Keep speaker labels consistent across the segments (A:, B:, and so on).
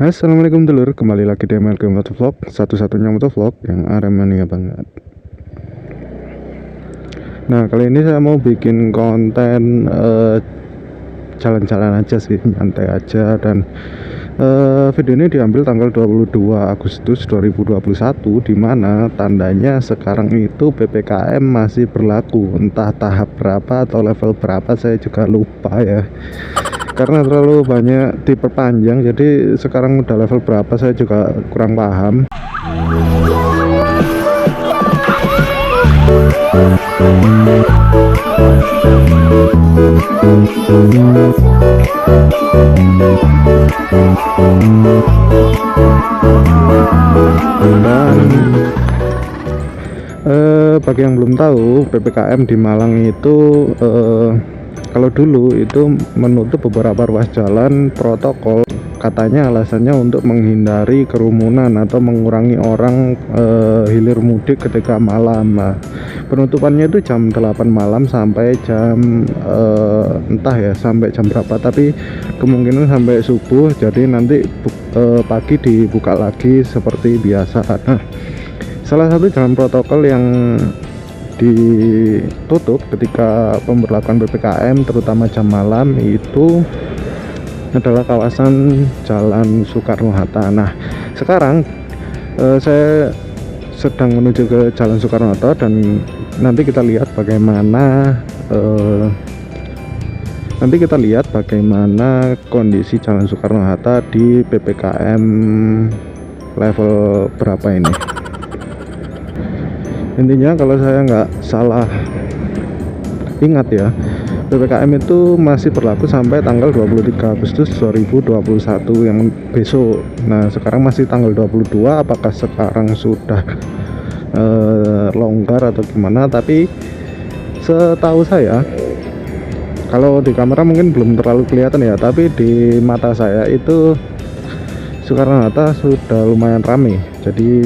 A: Assalamualaikum dulur, kembali lagi di MLG Motovlog, satu-satunya motovlog yang Aremania banget. Nah, kali ini saya mau bikin konten jalan-jalan aja sih, nyantai aja. Dan video ini diambil tanggal 22 Agustus 2021, dimana tandanya sekarang itu PPKM masih berlaku. Entah tahap berapa atau level berapa saya juga lupa ya, karena terlalu banyak diperpanjang. Jadi sekarang udah level berapa saya juga kurang paham. Bagi yang belum tahu, PPKM di Malang itu kalau dulu itu menutup beberapa ruas jalan protokol, katanya alasannya untuk menghindari kerumunan atau mengurangi orang hilir mudik ketika malam. Nah, penutupannya itu jam 8 malam sampai jam entah ya sampai jam berapa, tapi kemungkinan sampai subuh, jadi nanti pagi dibuka lagi seperti biasa. Nah, salah satu jalan protokol yang ditutup ketika pemberlakuan PPKM terutama jam malam itu adalah kawasan Jalan Soekarno-Hatta. Nah, sekarang saya sedang menuju ke Jalan Soekarno-Hatta dan nanti kita lihat bagaimana kondisi Jalan Soekarno-Hatta di PPKM level berapa ini. Intinya kalau saya nggak salah ingat ya, PPKM itu masih berlaku sampai tanggal 23 Agustus 2021 yang besok. Nah, sekarang masih tanggal 22, apakah sekarang sudah longgar atau gimana? Tapi setahu saya, kalau di kamera mungkin belum terlalu kelihatan ya, tapi di mata saya itu Soekarno-Hatta sudah lumayan ramai. Jadi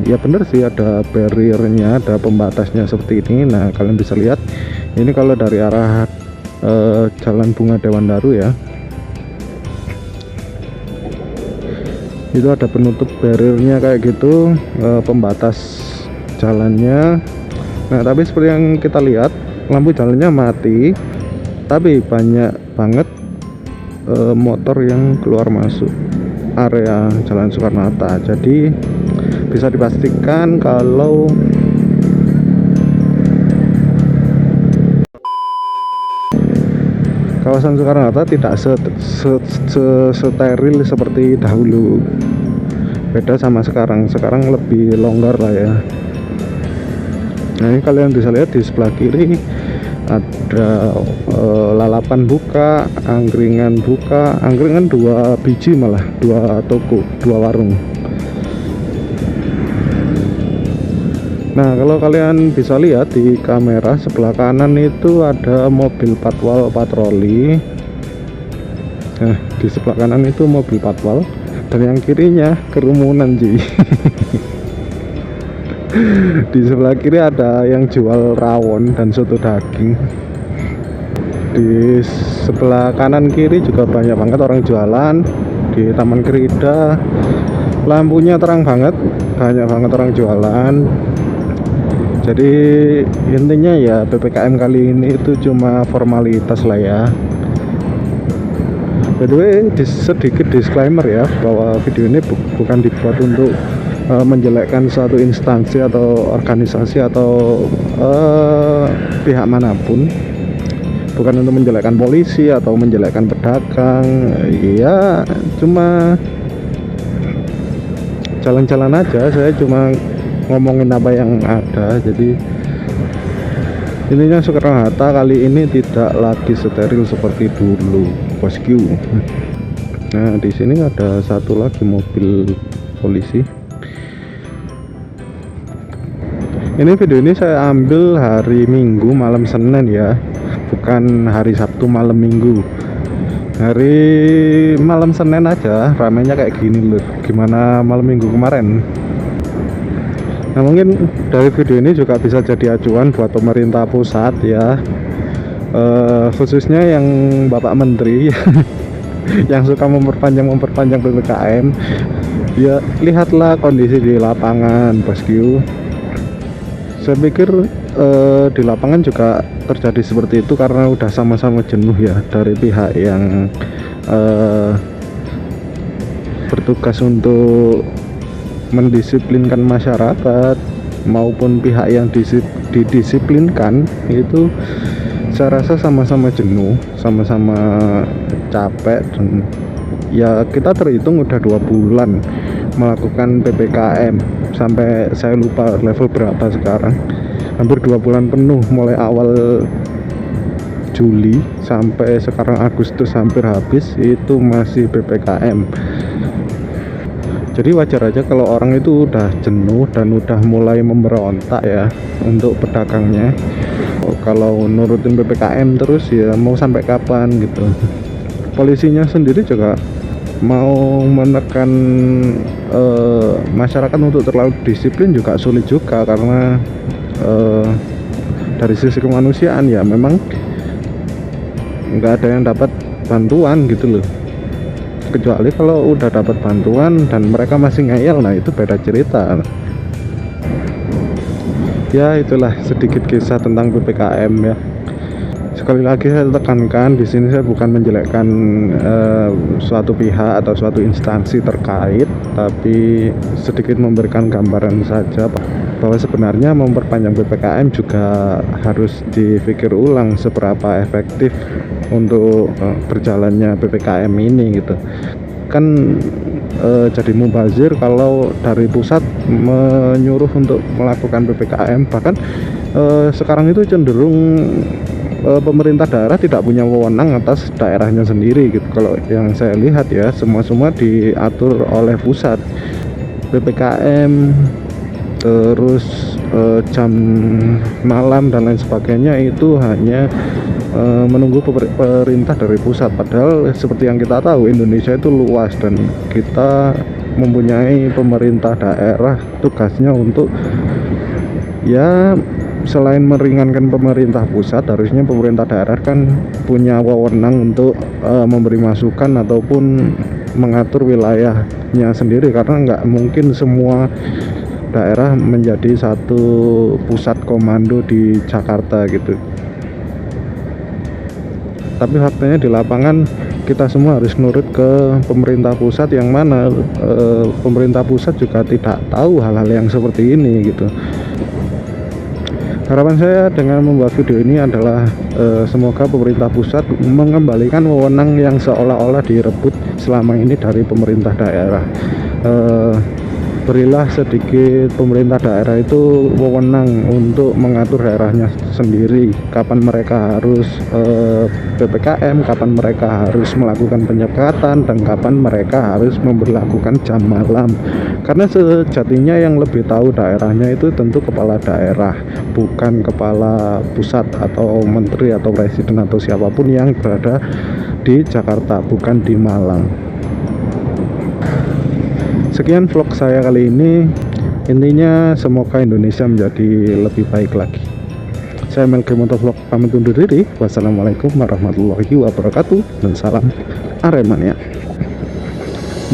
A: ya bener sih, ada barriernya, ada pembatasnya seperti ini. Nah, kalian bisa lihat ini kalau dari arah Jalan Bunga Dewan Daru ya, itu ada penutup barriernya kayak gitu, pembatas jalannya. Nah, tapi seperti yang kita lihat, lampu jalannya mati, tapi banyak banget motor yang keluar masuk area Jalan Soekarno-Hatta. Jadi bisa dipastikan kalau kawasan Soekarno-Hatta tidak steril seperti dahulu. Beda sama sekarang lebih longgar lah ya. Nah, ini kalian bisa lihat di sebelah kiri ada lalapan buka, angkringan buka, angkringan 2 biji, malah 2 toko, 2 warung. Nah, kalau kalian bisa lihat di kamera sebelah kanan itu ada mobil patwal patroli. Nah, di sebelah kanan itu mobil patwal, dan yang kirinya kerumunan cuy. Di sebelah kiri ada yang jual rawon dan soto daging. Di sebelah kanan kiri juga banyak banget orang jualan. Di Taman Krida lampunya terang banget, banyak banget orang jualan. Jadi intinya ya, PPKM kali ini itu cuma formalitas lah ya. By the way, sedikit disclaimer ya, bahwa video ini bukan dibuat untuk menjelekkan suatu instansi atau organisasi atau pihak manapun. Bukan untuk menjelekkan polisi atau menjelekkan pedagang. Ya, cuma jalan-jalan aja. Saya cuma ngomongin apa yang ada. Jadi intinya Soekarno-Hatta kali ini tidak lagi steril seperti dulu, bosku. Nah, di sini ada satu lagi mobil polisi. Ini video ini saya ambil hari Minggu malam Senin ya, bukan hari Sabtu malam Minggu. Hari malam Senin aja ramainya kayak gini loh. Gimana malam Minggu kemarin? Nah, mungkin dari video ini juga bisa jadi acuan buat pemerintah pusat ya, khususnya yang Bapak Menteri. yang suka memperpanjang PPKM, ya lihatlah kondisi di lapangan, bosku. Saya pikir di lapangan juga terjadi seperti itu karena udah sama-sama jenuh ya, dari pihak yang bertugas untuk mendisiplinkan masyarakat maupun pihak yang didisiplinkan. Itu saya rasa sama-sama jenuh, sama-sama capek. Dan ya kita terhitung udah 2 bulan melakukan PPKM, sampai saya lupa level berapa sekarang, hampir 2 bulan penuh, mulai awal Juli sampai sekarang Agustus hampir habis itu masih PPKM. Jadi wajar aja kalau orang itu udah jenuh dan udah mulai memberontak ya untuk pedagangnya. Kalau nurutin PPKM terus ya mau sampai kapan gitu. Polisinya sendiri juga mau menekan masyarakat untuk terlalu disiplin juga sulit juga, karena dari sisi kemanusiaan ya memang nggak ada yang dapat bantuan gitu loh. Kecuali kalau udah dapat bantuan dan mereka masih ngeyel, nah itu beda cerita. Ya itulah sedikit kisah tentang PPKM ya. Sekali lagi saya tekankan, di sini saya bukan menjelekkan suatu pihak atau suatu instansi terkait, tapi sedikit memberikan gambaran saja bahwa sebenarnya memperpanjang PPKM juga harus dipikir ulang seberapa efektif untuk berjalannya PPKM ini gitu. Kan jadi mubazir kalau dari pusat menyuruh untuk melakukan PPKM. Bahkan sekarang itu cenderung pemerintah daerah tidak punya wewenang atas daerahnya sendiri gitu. Kalau yang saya lihat ya, semua diatur oleh pusat. PPKM, terus jam malam dan lain sebagainya itu hanya menunggu perintah dari pusat. Padahal seperti yang kita tahu, Indonesia itu luas dan kita mempunyai pemerintah daerah, tugasnya untuk ya selain meringankan pemerintah pusat, harusnya pemerintah daerah kan punya wewenang untuk memberi masukan ataupun mengatur wilayahnya sendiri, karena nggak mungkin semua daerah menjadi satu pusat komando di Jakarta gitu. Tapi faktanya di lapangan kita semua harus nurut ke pemerintah pusat, yang mana pemerintah pusat juga tidak tahu hal-hal yang seperti ini gitu. Harapan saya dengan membuat video ini adalah semoga pemerintah pusat mengembalikan wewenang yang seolah-olah direbut selama ini dari pemerintah daerah. Berilah sedikit pemerintah daerah itu wewenang untuk mengatur daerahnya sendiri, kapan mereka harus PPKM, kapan mereka harus melakukan penyekatan, dan kapan mereka harus memberlakukan jam malam. Karena sejatinya yang lebih tahu daerahnya itu tentu kepala daerah, bukan kepala pusat atau menteri atau presiden atau siapapun yang berada di Jakarta, bukan di Malang. Sekian vlog saya kali ini. Intinya semoga Indonesia menjadi lebih baik lagi. Saya Melki Motovlog pamit undur diri. Wassalamualaikum warahmatullahi wabarakatuh dan salam Aremania.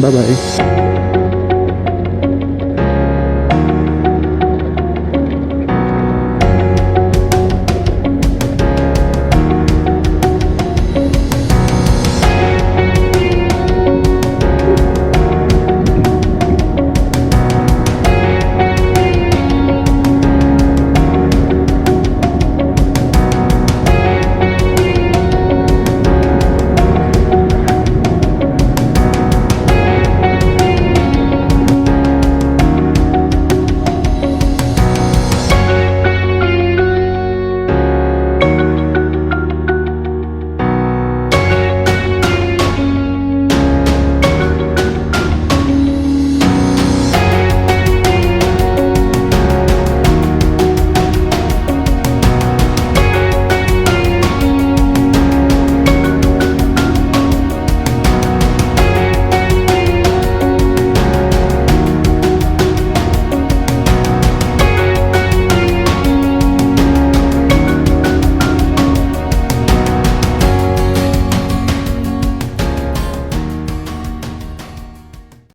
A: Bye bye.